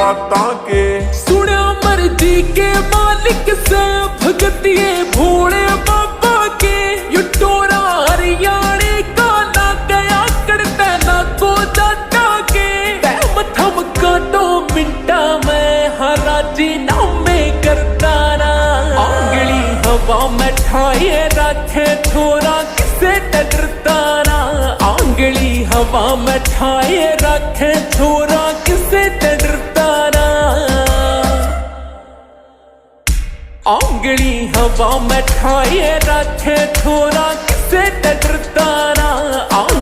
रातां के। सुना मर्जी के मालिक से भगतिए भोले बाबा के। यू टोरा हरियाणे का ना गया करता ना को जाता के। थम का 2 मिनटा में हराजी नामे करता ना। आंगली हवा में ठाए रखे थोड़ा किसे डरता ना। आंगली हवा में ठाए रखे थोड़ा किसे डरता ना। आंगली हवा में ठाए रखे थोड़ा किसे डरता ना।